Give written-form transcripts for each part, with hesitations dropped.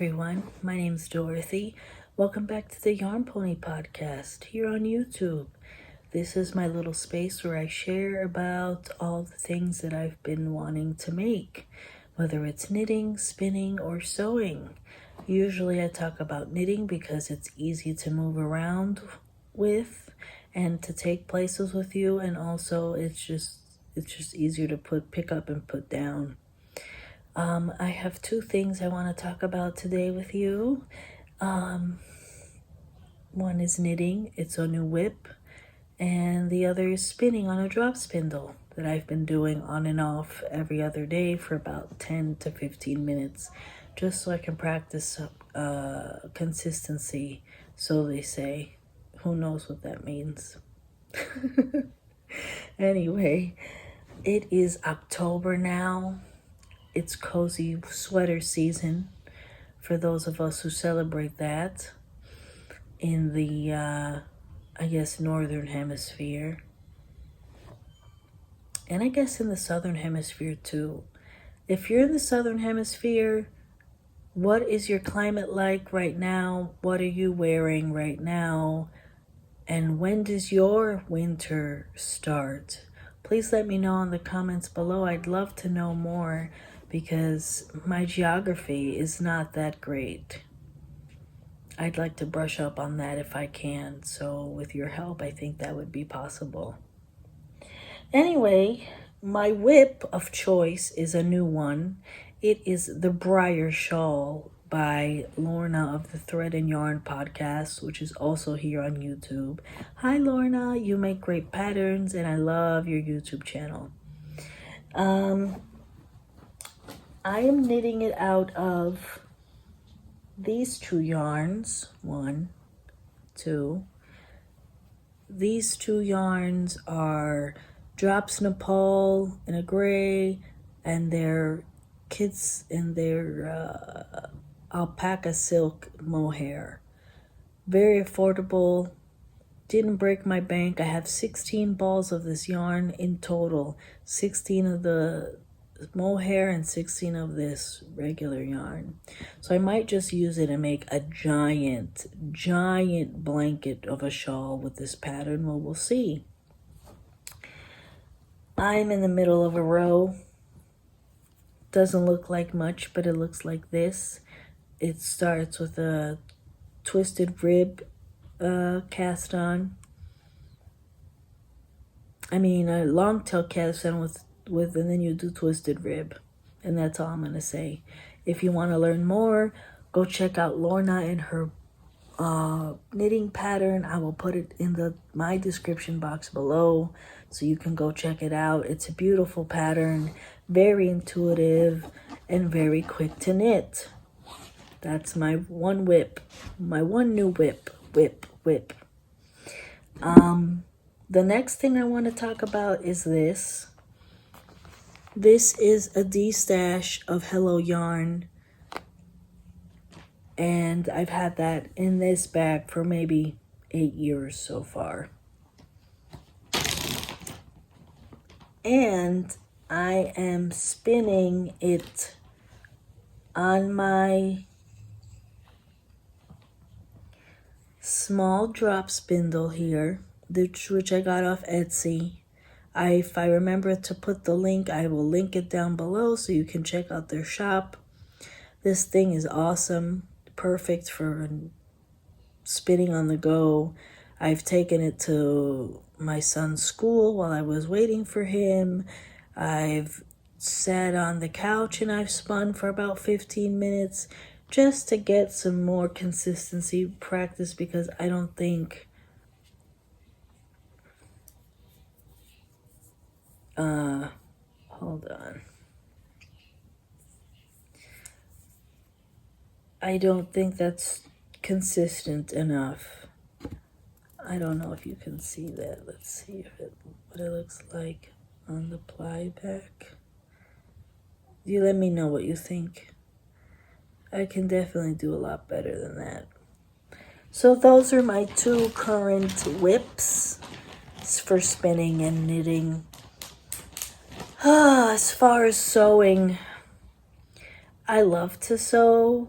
everyone, my name's Dorothy. Welcome back to the Yarn Pony podcast here on YouTube. This is my little space where I share about all the things that I've been wanting to make, whether it's knitting, spinning, or sewing. Usually I talk about knitting because it's easy to move around with and to take places with you, and also it's just easier to pick up and put down. I have two things I want to talk about today with you. One is knitting, it's a new whip, and the other is spinning on a drop spindle that I've been doing on and off every other day for about 10 to 15 minutes, just so I can practice consistency, so they say. Who knows what that means? Anyway, it is October now. It's cozy sweater season for those of us who celebrate that in the, northern hemisphere. And I guess in the southern hemisphere too. If you're in the southern hemisphere, what is your climate like right now? What are you wearing right now? And when does your winter start? Please let me know in the comments below. I'd love to know more, because my geography is not that great. I'd like to brush up on that if I can, so with your help, I think that would be possible. Anyway, my whip of choice is a new one. It is the Briar shawl by Lorna of the Thread and Yarn podcast, which is also here on YouTube. Hi Lorna, you make great patterns and I love your YouTube channel. I am knitting it out of these two yarns. One, two. These two yarns are Drops Nepal in a gray, and their kids in their alpaca silk mohair. Very affordable. Didn't break my bank. I have 16 balls of this yarn in total. 16 of the mohair and 16 of this regular yarn. So I might just use it and make a giant blanket of a shawl with this pattern. Well, we'll see. I'm in the middle of a row. Doesn't look like much, but it looks like this. It starts with a twisted rib cast on. A long tail cast on with and then you do twisted rib, and that's all I'm gonna say. If you want to learn more, go check out Lorna and her knitting pattern. I will put it in my description box below, so you can go check it out. It's a beautiful pattern, very intuitive, and very quick to knit. That's my one whip, my one new whip. The next thing I want to talk about is this. This is a D-stash of Hello Yarn, and I've had that in this bag for maybe 8 years so far. And I am spinning it on my small drop spindle here, which I got off Etsy. If I remember to put the link, I will link it down below so you can check out their shop. This thing is awesome, perfect for spinning on the go. I've taken it to my son's school while I was waiting for him. I've sat on the couch and I've spun for about 15 minutes just to get some more consistency practice, because I don't think hold on. I don't think that's consistent enough. I don't know if you can see that. Let's see what it looks like on the ply back. You let me know what you think. I can definitely do a lot better than that. So those are my two current whips for spinning and knitting. As far as sewing, I love to sew.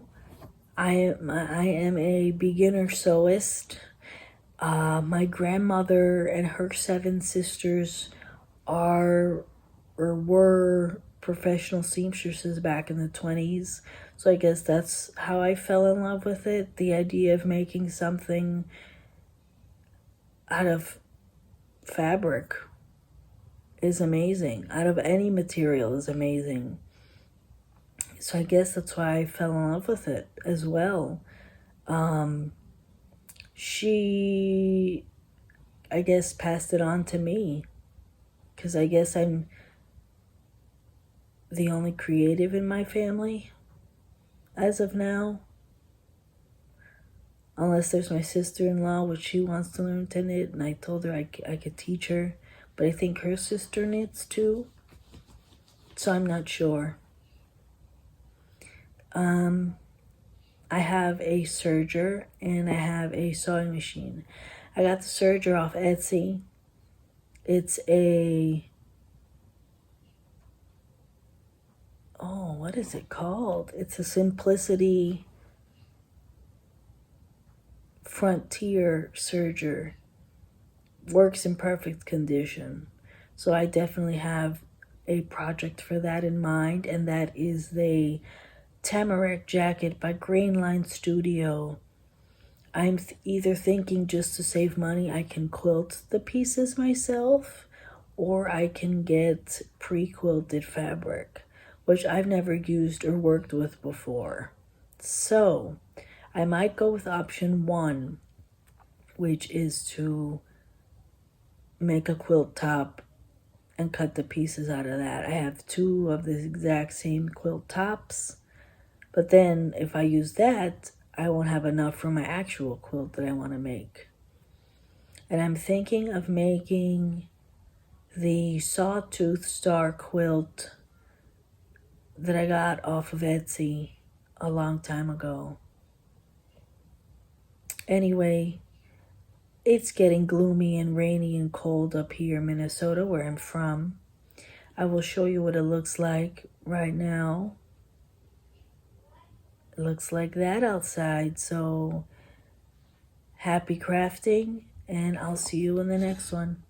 I am a beginner sewist. My grandmother and her 7 sisters are or were professional seamstresses back in the 20s. So I guess that's how I fell in love with it. The idea of making something out of fabric is amazing. Out of any material is amazing. So I guess that's why I fell in love with it as well. She, I guess, passed it on to me because I guess I'm the only creative in my family as of now. Unless there's my sister-in-law, which she wants to learn to knit, and I told her I could teach her. But I think her sister knits too, so I'm not sure. I have a serger and I have a sewing machine. I got the serger off Etsy. It's a... oh, what is it called? It's a Simplicity Frontier serger. Works in perfect condition. So I definitely have a project for that in mind, and that is the Tamarack jacket by Grainline Studio. I'm either thinking, just to save money, I can quilt the pieces myself, or I can get pre-quilted fabric, which I've never used or worked with before. So I might go with option 1, which is to make a quilt top and cut the pieces out of that. I have 2 of the exact same quilt tops, but then if I use that, I won't have enough for my actual quilt that I want to make. And I'm thinking of making the Sawtooth Star quilt that I got off of Etsy a long time ago. Anyway, it's getting gloomy and rainy and cold up here in Minnesota, where I'm from. I will show you what it looks like right now. It looks like that outside. So happy crafting, and I'll see you in the next one.